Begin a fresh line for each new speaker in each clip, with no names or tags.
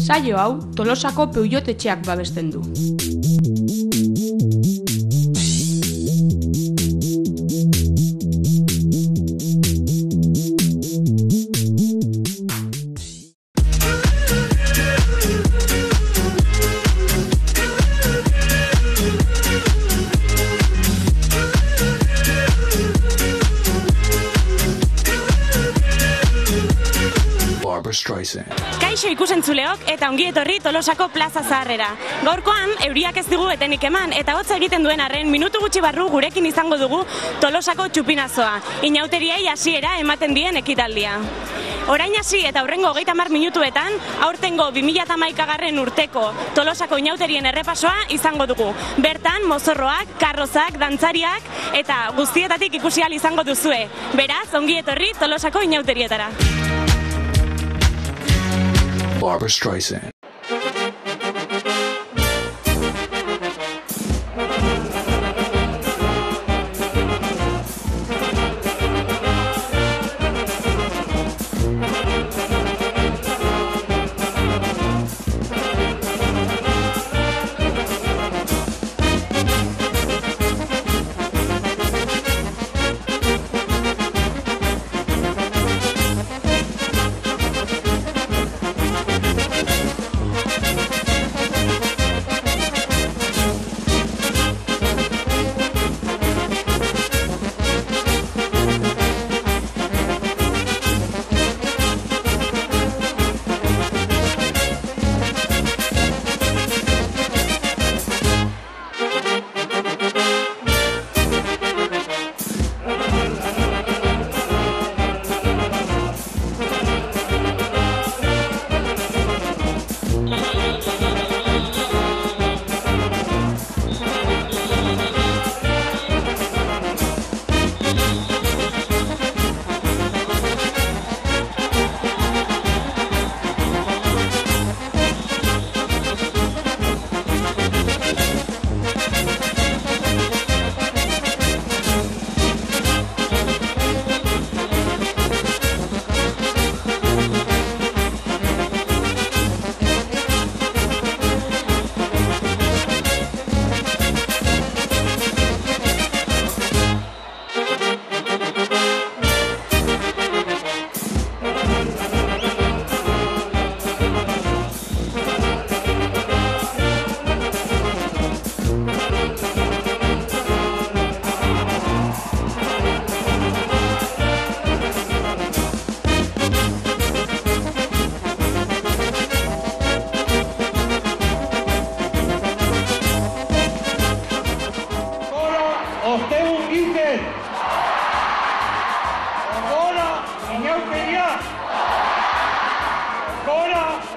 Saio hau Tolosako Peugeot etxeak babesten du.
Kaixo ikusentzuleok eta ongi etorri Tolosako Plaza Zaharrera. Gaurkoan euriak ez digu etenik eman eta hotza egiten duen arren minutu gutxi barru gurekin izango dugu Tolosako txupinazoa, inauteriei hasiera ematen dien ekitaldia. Orain hasi eta aurrengo 30 minutuetan aurtengo 2011 urteko Tolosako inauterien errepasoa izango dugu. Bertan mozorroak, karrozak, dantzariak eta guztietatik ikusi ahal izango duzue. Beraz, ongi etorri Tolosako inauterietara.
Barbra Streisand.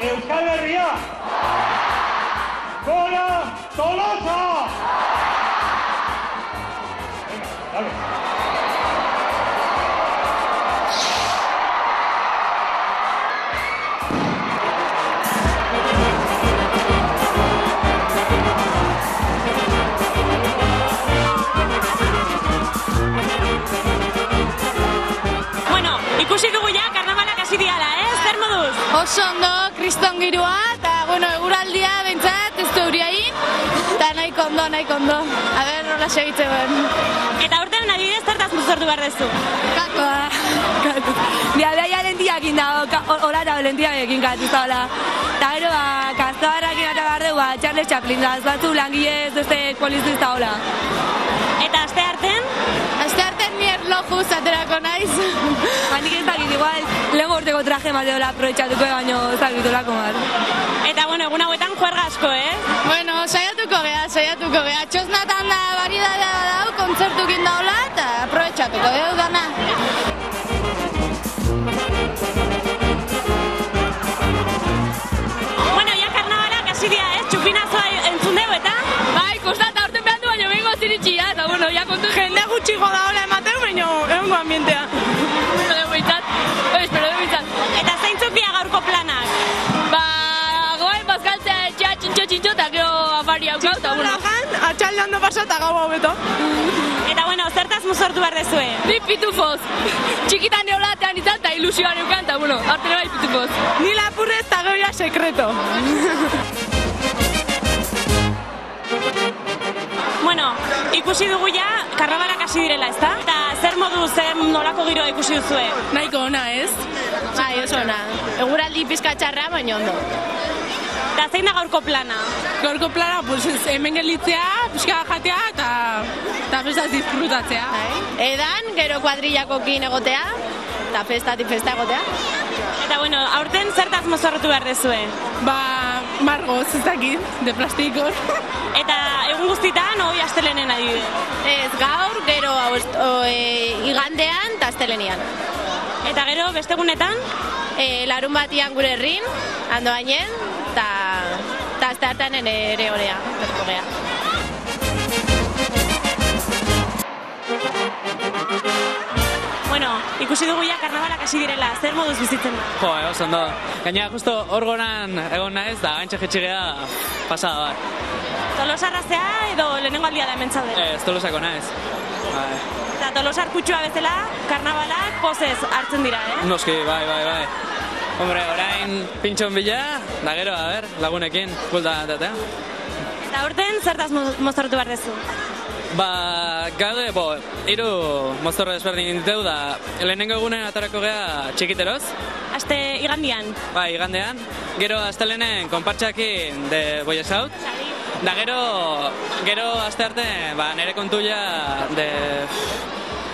Euskal Herria! ¡Gora Tolosa! Venga, dale.
Bueno, ikusi dugu ja karnavalak hasi diala, zer moduz?
Oso ondo, kriston girua, eta, eguraldia bentsat, ez du euriain, eta nahiko ondo. A ber, nola segitzen.
Eta urtean adibidez zertaz muzortu behar dezu?
Katu. Biabea lentiak indago, hola eta lentiak ekin katu, eta hola. Eta gero, kastabarrakin eta behar dugu, Charles Chaplin da, batzu langilez, polizu eta hola.
Eta aste arten?
Aste arten ni erlojuz aterako naiz. Nik ez dakit, igual, lehen urteko traje mateola aprobetxatuko, baino ez dakitolako mar.
Eta, egun hauetan juerga asko,
Saiatuko geha. Txosnatan da variedadea badau, kontzertukin daula, eta aprobetxatuko geha dana.
Ja karnavalak hasi dira, txupinazoa entzun dugu, eta?
Bai, kostata aurten behar du, baina bengo ziritxia, eta ja kontu
jende gutxiko da hola ematen, baina egongo ambientea.
Espero dugu itzat.
Eta zeintzuk dira gaurko planak?
Goain bazkaltzea etxea txintxo, eta gero afari haukau, eta
atxalde ondo pasa eta gau hau beto. Eta zertaz asmo sortu behar dezue?
Ni pitufoz. Txikitan neolatean izan eta ilusioan eukan, eta bueno, hartene bai pitufoz.
Ni lapurrez eta geuria sekreto. Bueno, ikusi dugu ja, karnabalak hasi direla, ezta? Eta zer modu, zer nolako giroa ikusi duzue?
Nahiko ona, ez?
Bai, oso ona. Eguraldi pizka txarra, baina ondo.
Eta zein da gaurko plana?
Gaurko plana, pues, hemen gelditzea, pixka jatea eta festaz disfrutatzea.
Edan, gero kuadrillakokin egotea, eta festatik festa egotea.
Eta bueno, aurten zertaz mozorrotu behar dezue?
Margoz, ez dakit, de plastikor.
Eta egun guztitan, hoi astelenen adibide?
Ez, gaur, gero igandean eta astelenian.
Eta gero, beste egunetan?
Larun batian gure herrin, Andoainen, eta aste hartan ere horea, berko gea.
Bueno, ikusi dugu ja karnabalak hasi direla, zer moduz bizitzen da?
Jo, oso ondo. Gainera, justo orgonan egon naiz, da gaintxe jetxigea pasada bat.
Tolosarra zea edo lehenengo aldia da hemen zaude?
Ez, Tolosako naiz.
Eta Tolosar kutsua bezala, karnabalak pozez hartzen dira,
Noski, bai. Hombre, orain pintxon bila, da gero, a ber, lagunekin, bulta datea.
Eta aurten zertaz mozortu behar dezu?
Gaude, hiru mozorro desberdin diteu da, lehenengo egunen atarako gea txikiteroz.
Aste igandian?
Bai, igandean. Gero astelenen konpartxakin de Boyesaut. Da gero aste arte, nire kontuia de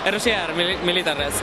errusiar militarrez.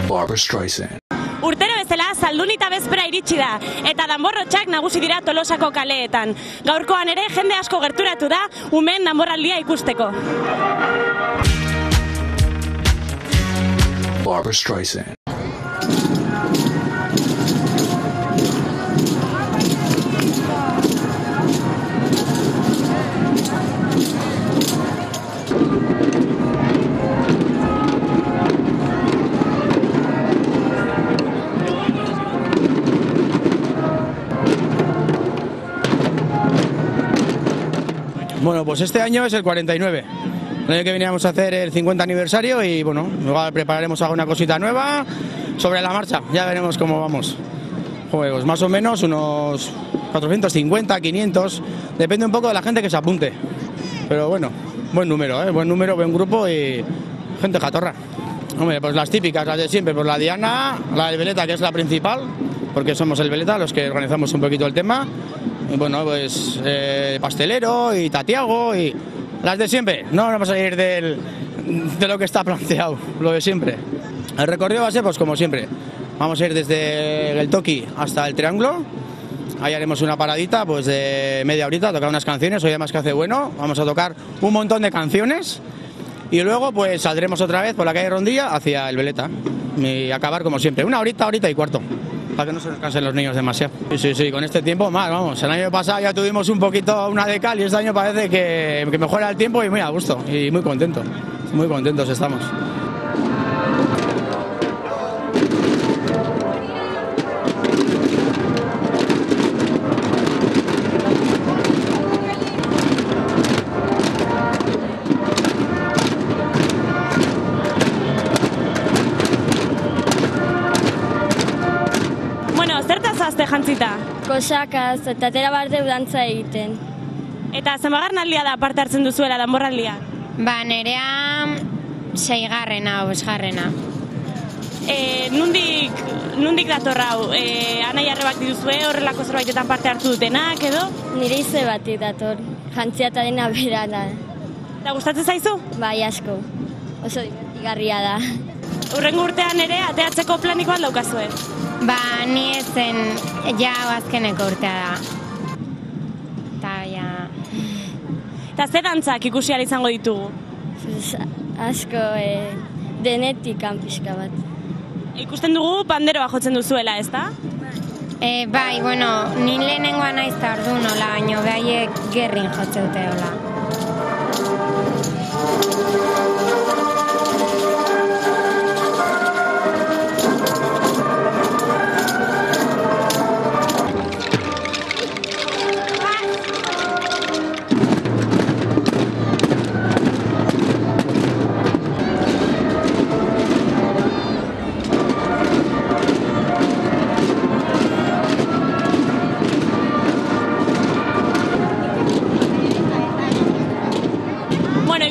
Barbra Streisand.
Urtero bezala, zaldunita bezpera iritsi da, eta danborrotxak nagusi dira Tolosako kaleetan. Gaurkoan ere, jende asko gerturatu da, umeen danborraldia ikusteko.
Barbra Streisand.
Bueno, pues este año es el 49. El año que veníamos a hacer el 50 aniversario y bueno, igual prepararemos alguna cosita nueva sobre la marcha, ya veremos cómo vamos. Juegos, más o menos unos 450, 500, depende un poco de la gente que se apunte. Pero bueno, buen número, buen grupo y gente catorra. Hombre, pues las típicas, las de siempre, pues la Diana, la del Veleta, que es la principal, porque somos el Veleta los que organizamos un poquito el tema. Y bueno, pues Pastelero y Tatiago y las de siempre. No vamos a ir de lo que está planteado, lo de siempre. El recorrido va a ser pues como siempre. Vamos a ir desde el Toki hasta el Triángulo. Ahí haremos una paradita pues de media horita, a tocar unas canciones. Hoy además que hace bueno, vamos a tocar un montón de canciones. Y luego pues saldremos otra vez por la calle Rondilla hacia el Veleta. Y acabar como siempre, una horita y cuarto. Para que no se nos cansen los niños demasiado. Sí, con este tiempo más, vamos. El año pasado ya tuvimos un poquito una de cal y este año parece que mejora el tiempo y muy a gusto. Y muy contentos estamos.
Jantzita?
Kosakaz, eta atera bardeu dantza egiten.
Eta zenbagarnaldia da parte hartzen duzuela danborraldia?
Nerea 6garrena o 5garrena.
Nundik dator hau? Anai arrebak dituzue horrelako zerbaitetan parte hartu dutenak edo?
Nire ize batik dator, jantzia eta dena bera da.
Eta gustatzen zaizu?
Bai, asko. Oso divertido. Garria da.
Urrengo urtean ere ateatzeko planik bat daukazue.
Ba, ni ezen, ja azkeneko urtea da. Ta, ja...
Eta ze dantzak ikusi ahal izango ditugu?
Asko, denetik pixka bat.
Ikusten dugu panderoa jotzen duzuela, ezta?
Bai, bueno, ni lehenengoa naiz ta ordu nola, baino behaiek gerrin jotze dute hola.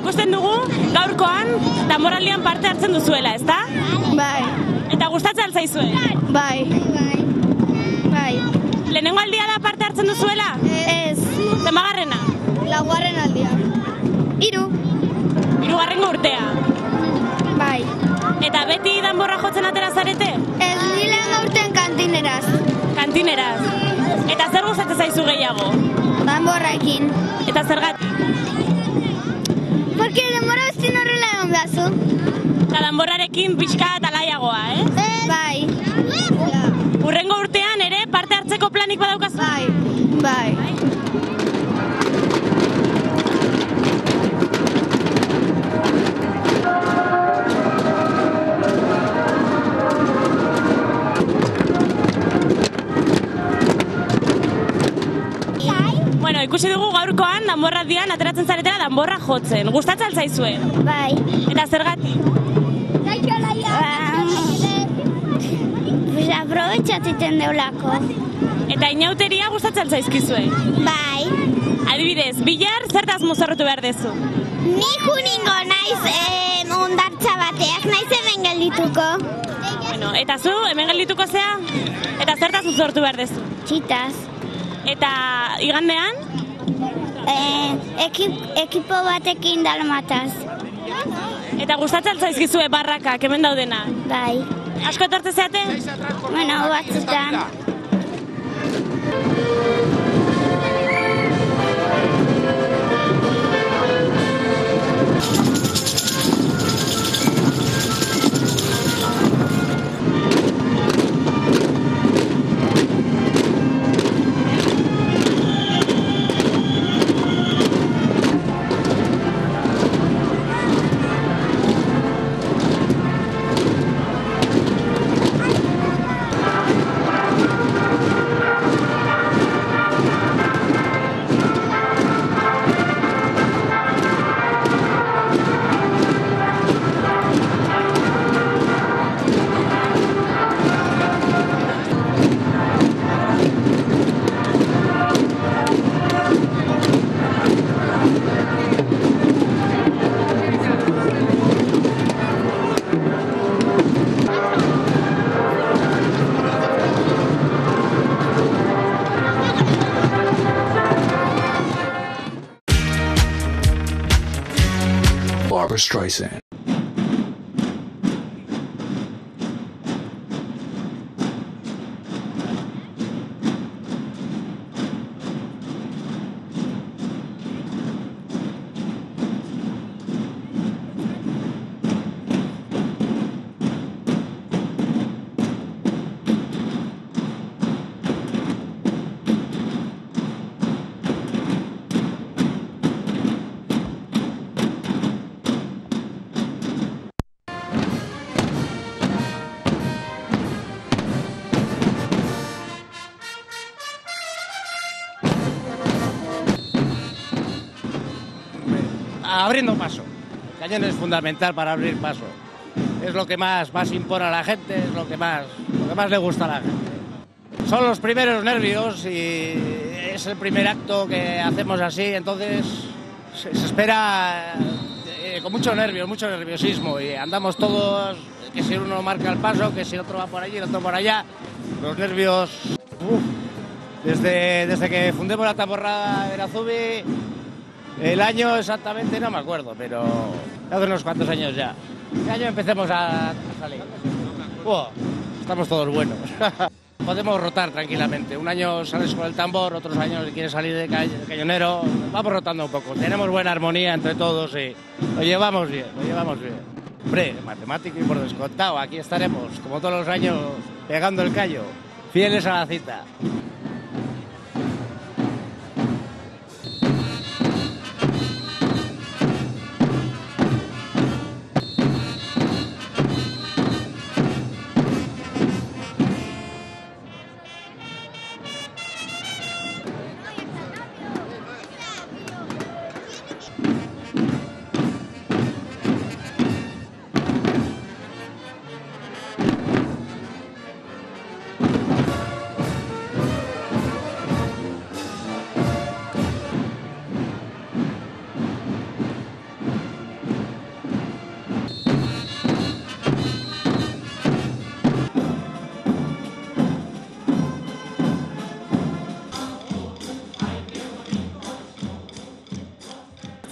Ikusten dugu, gaurkoan, danboraldian parte hartzen duzuela, ezta?
Bai.
Eta gustatzen alzaizue?
Bai. Bai.
Lehenengo aldia da parte hartzen duzuela?
Ez.
Zenbagarrena?
Laugarren aldia. 3.
Hirugarrengo urtea?
Bai.
Eta beti danborra jotzen atera zarete?
Ez, ni lehenengo urtean kantineraz.
Kantineraz. Eta zer gustatzen zaizu gehiago?
Danborraekin.
Eta zergatik?
Porque denbora bestin horrela egon behazu.
Eta danborrarekin pixka eta laiagoa, eh?
Bai.
Urrengo urtean ere parte hartzeko planik badaukazu?
Bai.
Bueno, ikusi dugu gaurkoan danborraldian ateratzen zaretela danborra jotzen. Gustatzen alzaizue?
Bai.
Eta zergatik?
Pues aprobetxatzen deulako.
Eta inauteria gustatzen alzaizkizue?
Bai.
Adibidez, Bilar zertaz mozorrotu behar dezu?
Ni juningo naiz ondartza bateak, naiz hemen geldituko.
Bueno, eta zu, hemen geldituko zea? Eta zertaz mozorrotu behar dezu?
Txitaz.
Eta igandean?
Ekipo batekin dalmataz.
Eta gustatzen zaizkizue barrakak, hemen daudena?
Bai.
Asko etortze zeate?
Bueno, batzutan.
Barbra Streisand.
Abriendo paso. El cañón es fundamental para abrir paso. Es lo que más impone a la gente, es lo que más le gusta a la gente. Son los primeros nervios y es el primer acto que hacemos así, entonces se espera con mucho nervio, mucho nerviosismo y andamos todos, que si uno marca el paso, que si otro va por allí, el otro por allá. Los nervios, desde que fundemos la tamborrada de Erazubi. El año exactamente no me acuerdo, pero hace unos cuantos años ya. Este año empecemos a salir. Estamos todos buenos. Podemos rotar tranquilamente. Un año sales con el tambor, otros años quieres salir de cañonero. Vamos rotando un poco. Tenemos buena armonía entre todos y lo llevamos bien. Hombre, matemático y por descontado. Aquí estaremos, como todos los años, pegando el callo. Fieles a la cita.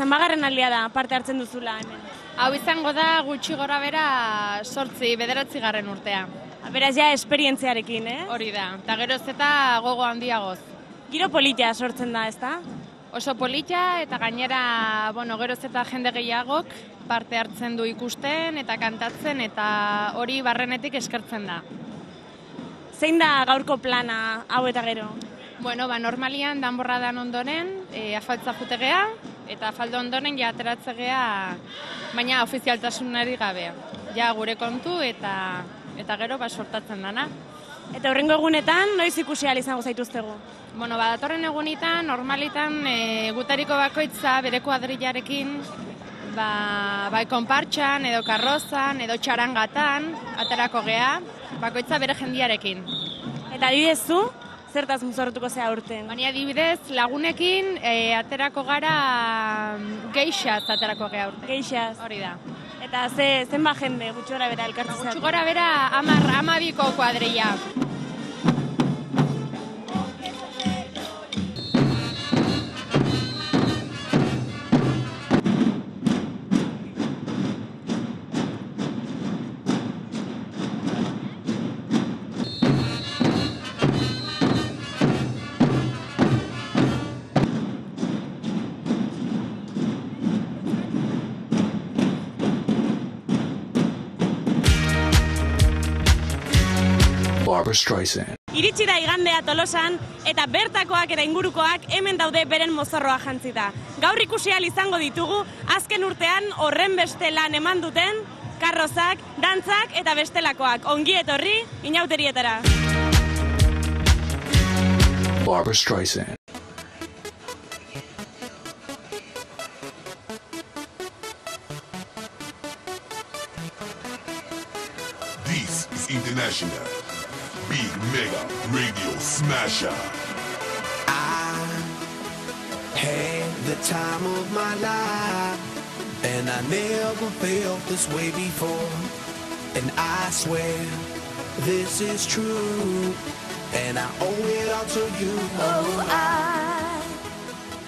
Zenbagarren aldia da parte hartzen duzula hemen?
Hau izango da gutxi gora bera 9. urtea.
Beraz ja esperientziarekin,
Hori da, eta geroz eta gogo handiagoz.
Giro polita sortzen da, ezta?
Oso polita eta gainera, geroz eta jende gehiagok parte hartzen du ikusten eta kantatzen eta hori barrenetik eskertzen da.
Zein da gaurko plana hau eta gero?
Normalian danborradan ondoren, afaltza jutegea, eta afaldo ondoren ja ateratzegea, baina ofizialtasunari gabe. Ja gure kontu eta gero sortatzen dana.
Eta horrengo egunetan, noiz ikusi ahal izango zaituztegu?
Datorren egunitan, normalitan, gutariko bakoitza bere kuadrillarekin, bai konpartxan, edo karrozan, edo txarangatan, aterako gea, bakoitza bere jendiarekin.
Eta adibidez zu? Zertaz mozortuko zea urten?
Adibidez, lagunekin aterako gara geixaz aterako gea urten.
Geixaz?
Hori da.
Eta zenba jende gutxi gora bera elkartzen?
Gutxi gora bera 12 kuadrilla.
Barbra Streisand.
Iritsi da igandea Tolosan eta bertakoak eta ingurukoak hemen daude beren mozorroa jantzita. Gaur ikusi ahal izango ditugu azken urtean horren beste lan eman duten karrozak, dantzak eta bestelakoak. Ongi etorri inauterietara.
Barbra Streisand.
This is International Big Mega Radio Smasher.
I had the time of my life, and I never felt this way before. And I swear this is true, and I owe it all to you.
Oh, I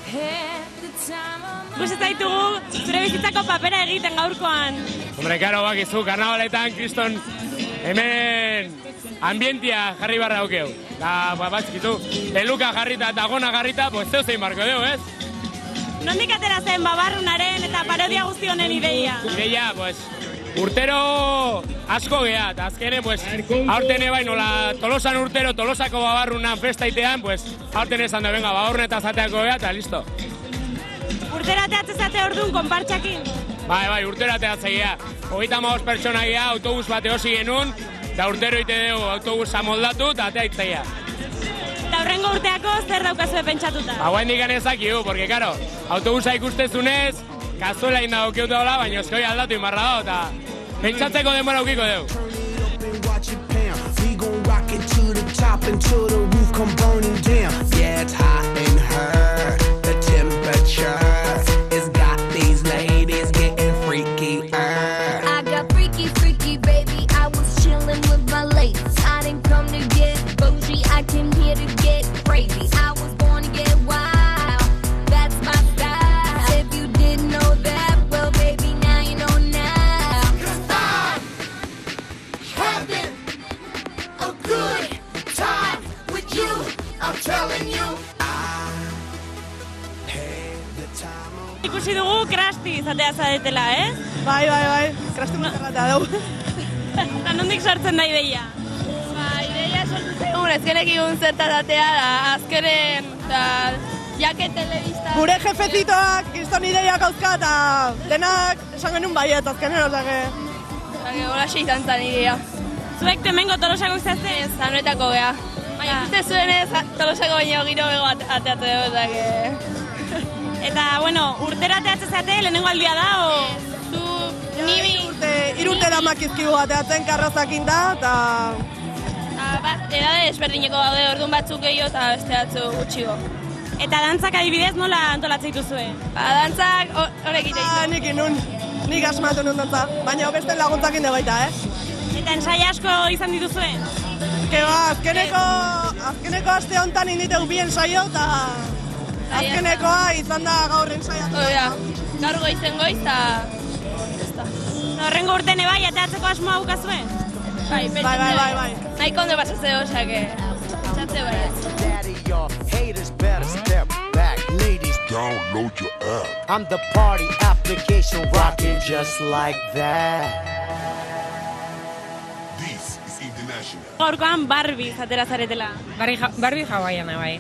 had the time of my life. Zaitugu zure bizitzako papera egiten gaurkoan.
Hombre, karo, bakizu, karnabaletan, kriston, hemen ambientia jarri barra daukeu. Da, batzikitu, peluka jarrita eta gona jarrita, pues zeu zein barko deu, ez?
Nondik atera zen babarrunaren eta parodia guzti honen ideia?
Ideia, pues, urtero asko gea, eta azkenen, pues, aurten ebai nola Tolosan urtero, Tolosako babarrunan festaitean, pues, aurten esan da, venga, babarruneta zateako gea, eta listo.
Urtero ateatze zate orduan konpartxakin?
Bai, urtero ateatze gea. 35 pertsona gea, autobus bate hosi genuen, eta urtero ite dugu autobusa moldatu eta atea itzea.
Eta horrengo urteako zer daukazue pentsatuta?
Hauen dikan ezakiu, porque, karo, autobusa ikustezunez, kazuela inda daukeuta dola, baina eskoi aldatu inbarra dago, eta pentsatzeko denbora aukiko dugu.
ikusi dugu Krusty izatea zaretela,
Bai, Krusty mutarrata dugu.
Eta nondik sortzen da ideia?
Ideia sortu zegoen, ezkenek egun zertatatea da, azkenen, jake telebista...
Gure jefezitoak kriston ideiak auzka eta denak esan genuen baiet, azkenen osake.
Hola izan zen idea.
Zuek temengo Tolosako izazte?
Ez, anuetako geha. Baina ikuste zuenez, Tolosako baino giro bego ateatu dugu, osake.
Eta, bueno, urtera ateatzen zate, lehenengo aldia da, o...?
Irurte damakizkigu ateatzen karrozakin da, eta...
Edade desberdineko daude, orduan batzuk gehiago eta beste batzu gutxigo.
Eta dantzak adibidez nola antolatzen dituzue?
Dantzak horrek ite ditu.
Nik asmatu nun dantza, baina beste laguntzakin da baita,
Eta ensai asko izan dituzue?
Azkeneko aste honetan inditeu bi ensaio, eta azkenekoa izan da gaur ensaiatu.
Gaur goizen goiz, eta...
Horrengo urten ebai, ateatzeko asmoa bukazue?
Bai. Nahi kondo pasatzeo, osake. Txatze bai.
Ladies, download your app.
I'm the party application rocking just like that.
This is international.
Gaurkoan Barbie zatera zaretela.
Barbie hawaiana bai.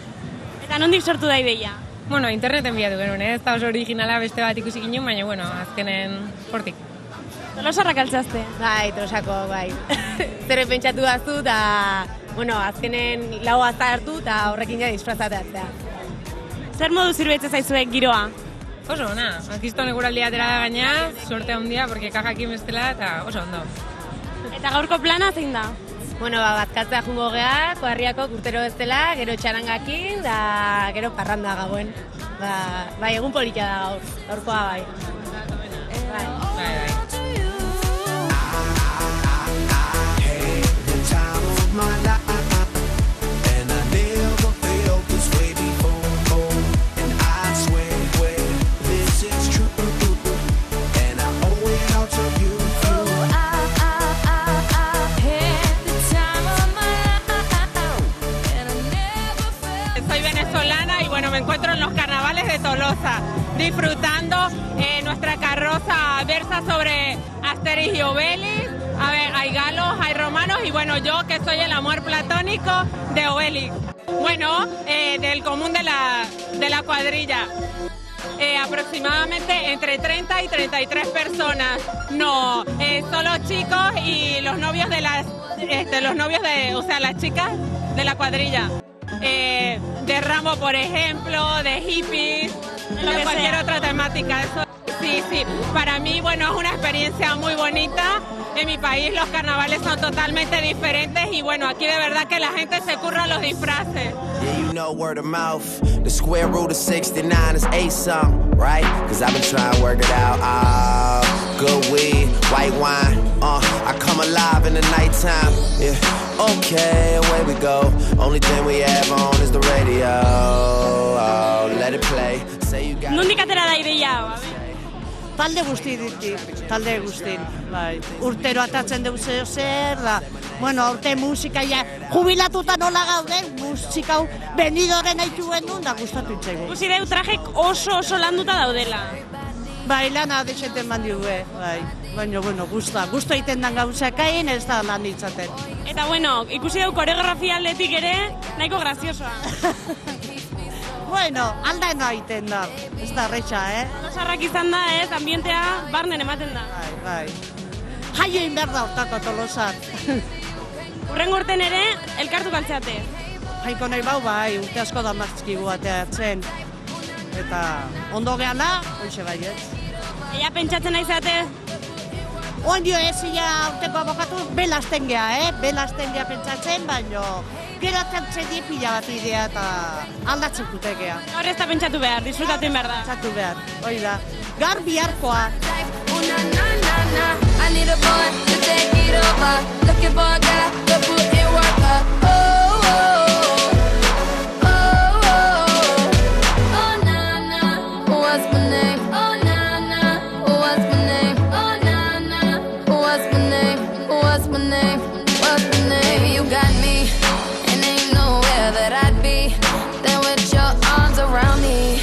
Eta nondik sortu da ideia?
Bueno, interneten bilatu genuen, ez da oso originala beste bat ikusi ginen, baina, bueno, azkenen hortik.
Tolosarrak altzazte?
Bai, Tolosako, bai. Zero pentsatu daztu, eta, bueno, azkenen lau azta hartu, eta horrekin ja disfrazateatzea.
Zer modu zirbeitze zaizuek giroa?
Oso ona, akizton eguraldia atera da gaina, suerte handia, porque kajakin bestela, eta oso ondo.
Eta gaurko plana zein da?
Bueno, bazkatzea jungo geha, koarriako urtero bezala, gero txarangakin, da gero parranda gauen. Bai, egun polita da gaur, gaurkoa bai. Bai.
Soy venezolana y bueno, me encuentro en los carnavales de Tolosa, disfrutando nuestra carroza versa sobre Asterix y Obelix. A ver, hay galos, hay romanos y bueno, yo que soy el amor platónico de Obelix. Bueno, del común de la cuadrilla. Aproximadamente entre 30 y 33 personas. No, solo chicos y los novios o sea, las chicas de la cuadrilla. De Rambo, por ejemplo, de hippies, de cualquier otra temática. Eso, sí, para mí, bueno, es una experiencia muy bonita. En mi país los carnavales son totalmente diferentes y bueno, aquí de verdad que la gente se curra los disfraces.
Yeah, you know word of mouth. The square root of 69 is 8-something, right? Cause I've been trying to work it out. Good weed, white wine. I come alive in the nighttime. Yeah, okay, away we go. Only thing we have on is the radio. Oh, let it play. Say you got.
Nondik atera da ideia?
Talde guztin, bai. Urtero atatzen dugu zer, da. Bueno, aurte musika, ja, jubilatuta nola gaude, musika hau benidoren haitu gendun, da gustatu itzegu.
Gusi deu trajek oso landuta daudela.
Bai, lana dexeten bandi gue, bai. Baina, bueno, gusto egiten dan gauzakain, ez da lan ditzaten.
Eta, bueno, ikusi deu koreografia aldetik ere, nahiko graziosoa.
Bueno, aldaena egiten da, ez da retxa,
Tolosarrak izan da, ambientea barnen ematen da.
Bai. Jaio inber da hortako Tolosar.
Urrengo urten ere, elkartu kaltzeate.
Jaiko nahi bau, bai, urte asko da martzkigu ateatzen. Eta ondo gehala, hoxe bai ez.
Ea pentsatzen nahi zeate?
Ondio ez, ia urteko abokatu, belazten geha, belazten geha pentsatzen, baino gero atantzen die pila bat idea eta aldatzen kutekea.
Gaur ez da pentsatu behar, disfrutatu behar da.
Pentsatu behar, hori da. Gaur biharkoa.
I need a boy to take it over. Looking for a guy to put in work. Oh, na na. What's my name? Oh, na na. What's my name? Oh, na na. What's my name? What's my name? What's my name? You got me, and ain't nowhere that I'd be. Then with your arms around me,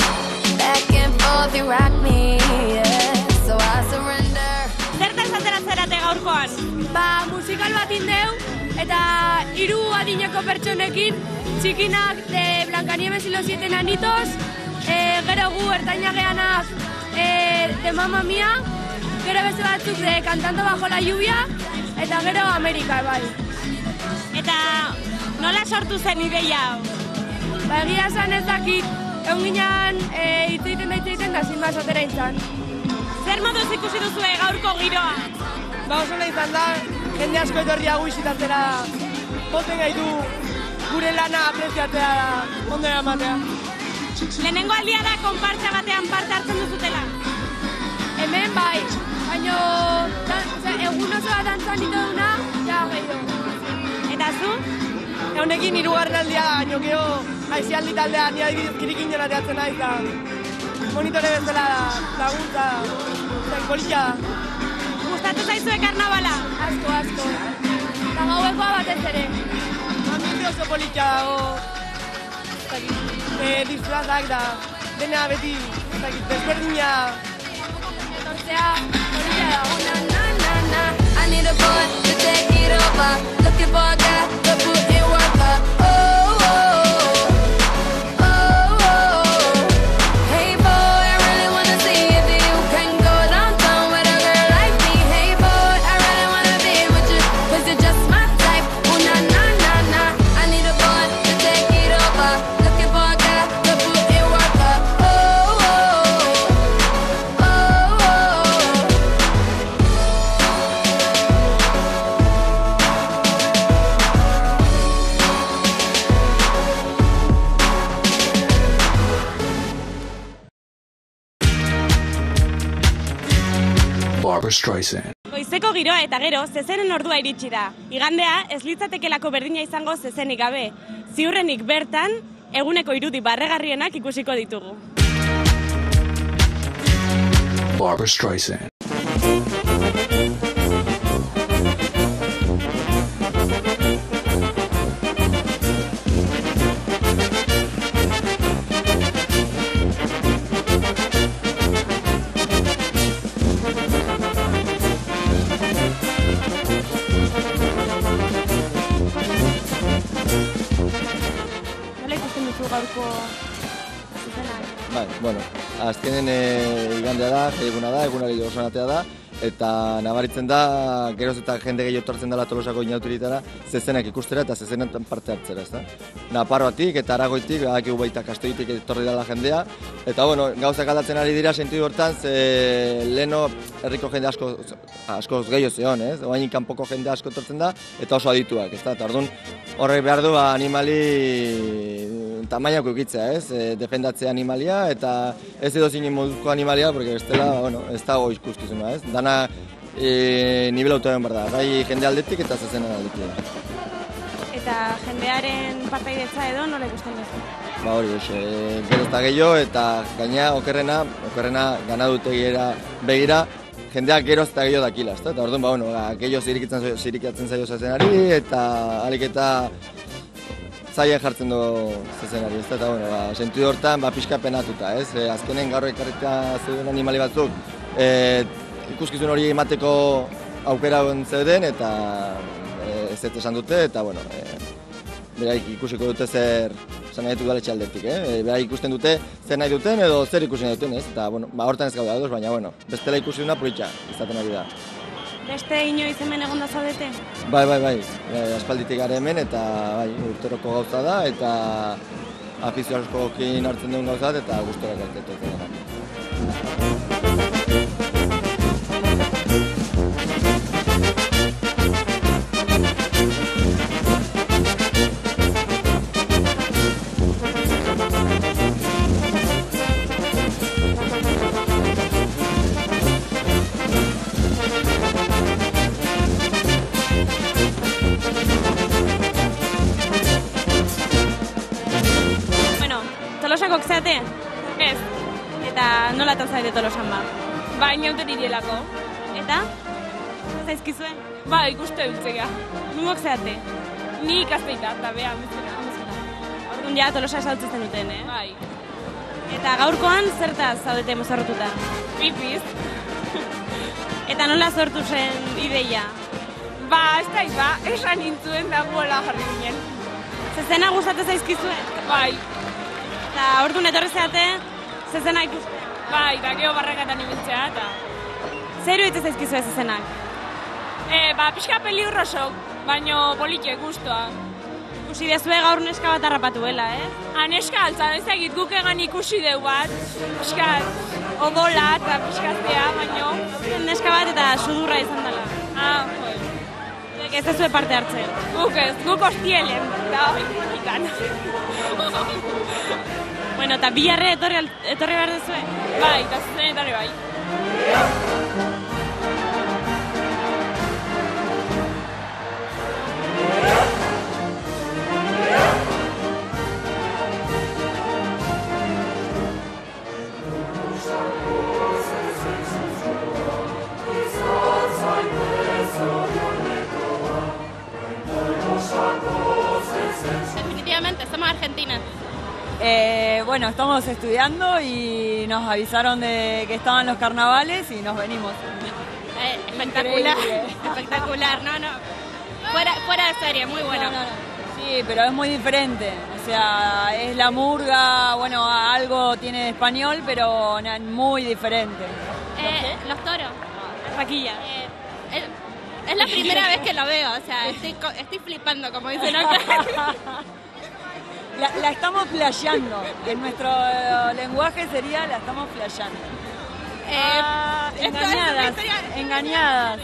back and forth you rock me.
musikal bat indeu, eta 3 adineko pertsonekin, txikinak de Blancanieves y los 7 enanitos, gero gu ertaina geanak de Mamma Mia, gero beste batzuk de Cantando bajo la lluvia, eta gero Amerika, bai.
Eta nola sortu zen ideia hau?
Ba, egia esan ez dakit, egun ginean hitz egiten da zinbaz atera izan.
Zer moduz ikusi duzue gaurko giroa?
Ba, oso nahi izan da, jende asko etorria gu isitatzera, poten gaitu gure lana apreziatzea ondo eramatea.
Lehenengo aldia da konpartsa batean parte hartzen duzutela?
Hemen bai, baina egun oso bat dantzan ito duna, ja gehiago.
Eta zu?
Honekin 3. aldia da, baina geho aizialdi taldea, nire adibidez kirikin jona teatzen nahi, eta monitore bezala laguntza, politia da.
Gustatu zaizue karnabala?
Asko. Eta gauekoa batez ere.
Ambiente oso politia dago, disfrazak da, dena beti, desberdina.
Etortzea, politia dago.
I need a boy to take it over. Looking for a guy to put in work. Hey boy, I really wanna see if you can go downtown with a girl like me. Hey boy, I really wanna be with you, 'cause you're just my type. Ooh, na. I need a boy to take it over. Looking for a guy to put in work.
Barbra Streisand.
Goizeko giroa eta gero zezenen ordua iritsi da. Igandea ez litzatekelako berdina izango zezenik gabe. Ziurrenik bertan, eguneko irudi barregarrienak ikusiko ditugu.
Barbra Streisand.
Bai, bueno, azkenen igandea da, eguna da, egunari oso natea da, eta nabaritzen da, geroz eta jende gehiago etortzen dela Tolosako inauturitara, zezenak ikustera eta zezenetan parte hartzera, ezta? Naparroatik eta Aragoitik, badakigu baita Kastoitik etorri dela jendea, eta bueno, gauzak aldatzen ari dira sentidu hortan, ze leheno herriko jende askoz gehiago zeon, ez? Oain kanpoko jende asko etortzen da, eta oso adituak, ezta? Eta orduan, horrek behar du animali tamainako ukitzea, ez? Defendatzea animalia, eta ez edozein moduko animalia, porque bestela, bueno, ez dago ikuskizuna, ez? Dana nivel autoen behar da, bai jende aldetik eta zezenen aldetik.
Eta jendearen partaidetza edo nola ikusten duzu?
Ba hori, gero eta gehiago, eta gaina okerrena ganadutegiera begira, jendeak geroz eta gehiago dakila, ezta? Eta orduan, ba, bueno, gehiago zirikatzen zaio zezenari, eta alik eta zaila jartzen du zezenari, ezta? Eta, bueno, ba, sentidu hortan, ba, pixka penatuta, ez? Azkenen gaur ekarritea zeuden animali batzuk, ikuskizun hori emateko aukera zeuden, eta ez esan dute, eta, bueno, beraik ikusiko dute zer nahi dut galetxe aldetik, beraik ikusten dute zer nahi duten edo zer ikusi nahi duten, ez? Eta, bueno, ba, hortan ez gaude ados, baina, bueno, bestela ikusi duna politxa izaten ari da.
Beste inoiz hemen egon da zaudete?
Bai, aspalditik gara hemen, eta bai, urteroko gauza da, eta afizio askokin hartzen duen gauzat, eta gustorak hartetzen dena.
Tolosakok zeate? Ez. Eta nolatan zaite Tolosan ba?
Ba, inauteri dielako.
Eta? Zaizkizuen?
Ba, ikuste dutzegia.
Nungok zeate?
Ni ikasteita, eta beha, mizena.
Orduan ja Tolosa esautzen duten,
Bai.
Eta gaurkoan zertaz zaudete mozorrotuta?
Pipiz.
Eta nola sortu zen ideia?
Ez da, esan nintzuen dagoela jarri ginen.
Zezena gustatzen zaizkizue?
Bai.
Eta orduan etorri zeate, zezena ikuste?
Bai, eta geho barrakatan ibiltzea, eta...
Zer iruditzen zaizkizue zezenak?
Pixka peligrosok, baino politxe guztua.
Ikusi dezue gaur neska bat harrapatuela,
Neska altza, ez egit guk egan ikusi deu bat, pixka odola eta pixkaztea, baino...
Neska bat eta sudurra izan dela. Ez dezue parte hartzen?
Guk hostielen, eta ikan.
Bueno, eta biharre etorri behar dezue?
Bai, eta zuzen etorri bai.
Definitivamente, somos argentinas.
Bueno, estamos estudiando y nos avisaron de que estaban los carnavales y nos venimos.
Espectacular, espectacular, no. Fuera de serie, muy bueno.
No. Sí, pero es muy diferente. O sea, es la murga, bueno, algo tiene de español, pero muy diferente.
Los toros.
Vaquilla.
Es la primera vez que lo veo, o sea, estoy flipando, como dicen acá.
La estamos flasheando. En nuestro lenguaje sería la estamos flasheando. Engañadas.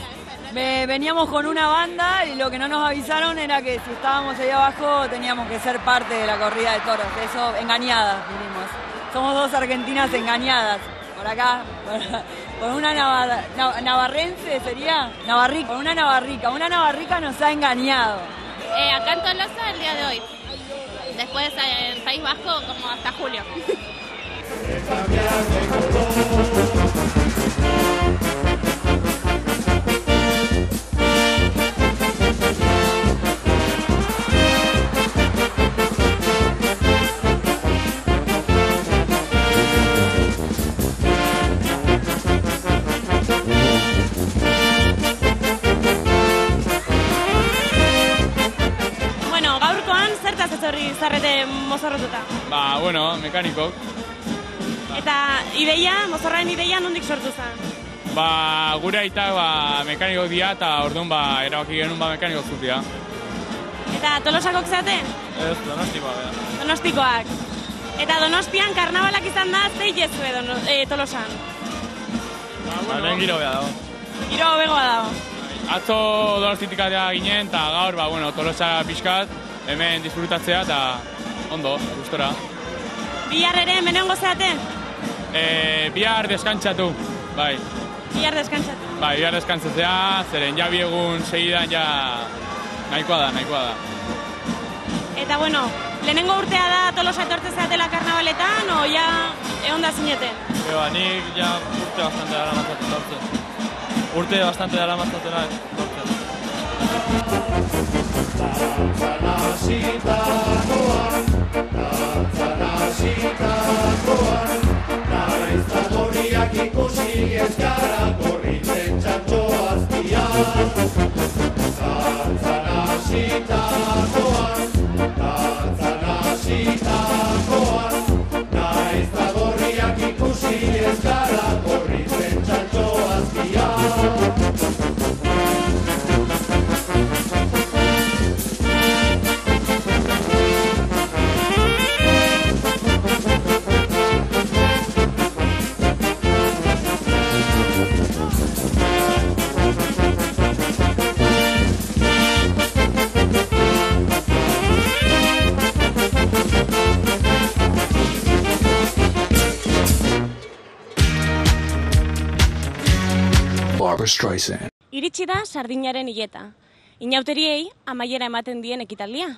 Veníamos con una banda y lo que no nos avisaron era que si estábamos ahí abajo teníamos que ser parte de la corrida de toros. Eso, engañadas vinimos. Somos dos argentinas engañadas. Por acá, por una navarrense sería, navarrica, por una navarrica nos ha engañado.
Acá en Tolosa el día de hoy. Después en País Vasco como hasta julio.
Zarrete mozorrotuta?
Bueno, mekanikok.
Eta mozorraren ideia nondik sortu zen?
Gure aitak mekanikok dira eta orduan erabaki genuen mekanikok zutia.
Eta Tolosakok zeate?
Ez, Donostikoak.
Donostikoak. Eta Donostian karnabalak izan da, zei jezue Tolosan?
Lehen giro beha dago.
Giro begoa dago.
Atzo Donostitik atea ginen eta gaur, Tolosa pixkat, hemen disfrutatzea eta ondo, gustora.
Bihar ere hemenengo zeate?
Bihar deskantzatu, bai.
Bihar deskantzatu?
Bai, bihar deskantzatzea, zeren bi egun segidan nahikoa da.
Eta lehenengo urtea da Tolosa etortze zeatela karnabaletan, o egon da zineten?
Nik urte bastante dara maztatzen dortzen. Urte bastante dara maztatzen dortzen.
Naizta gorriak ikusi ez gara gorritzen txantxo azpian. Dantzan hasitakoan, naizta gorriak ikusi ez gara gorritzen txantxo azpian.
Iritsi da Sardinaren hileta. Inauteriei amaiera ematen dien ekitaldia.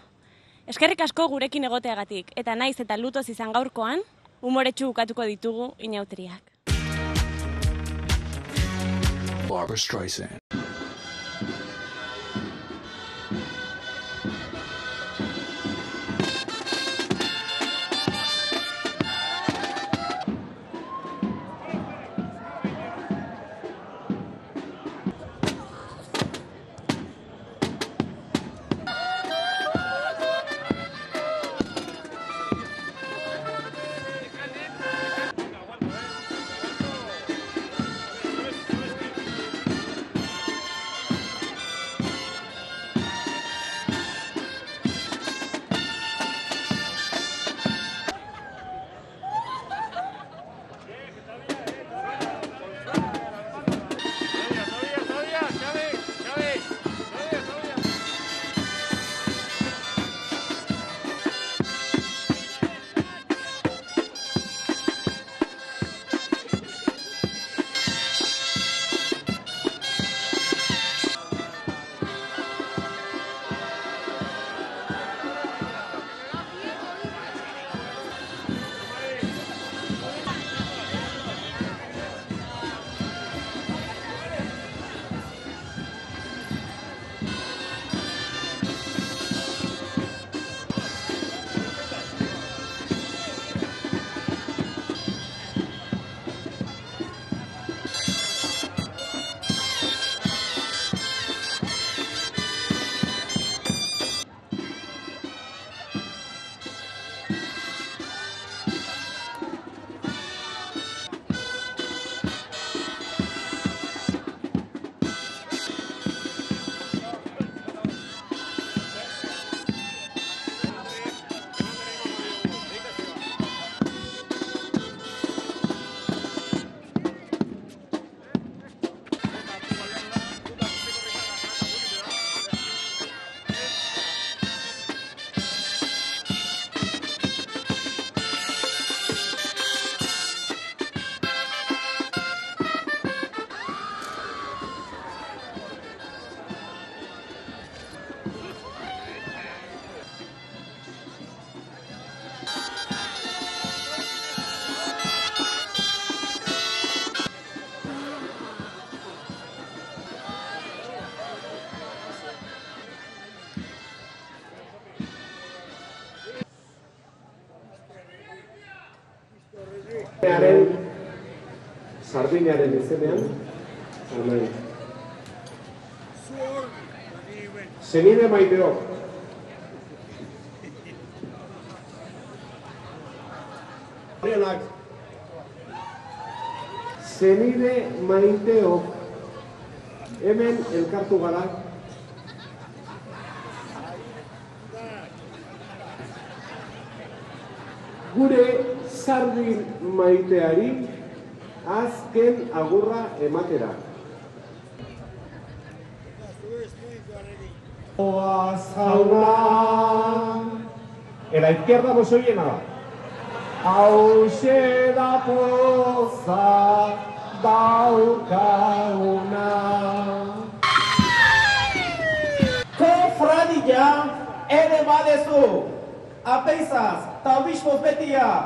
Eskerrik asko gurekin egoteagatik, eta naiz eta lutoz izan gaurkoan, umoretsu ukatuko ditugu inauteriak.
Barbra Streisand.
Sardinaren izenean, Senide maiteok. Senide maiteok, hemen elkartu gara. Gure sardin maiteari azken agurra ematera. Oaz jauna. En la izquierda no se oye nada. Hauxe da poza daukaguna. Kofradilla ere badezu. Apeizaz, eta obispoz betia.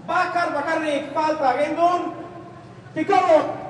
Bakarrik falta gendun. Pikolo!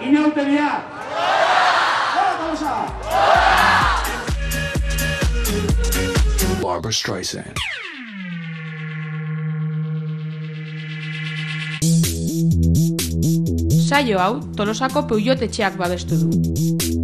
Inauteria!
Barbra Streisand.
Saio hau Tolosako Peugeot etxeak babestu du.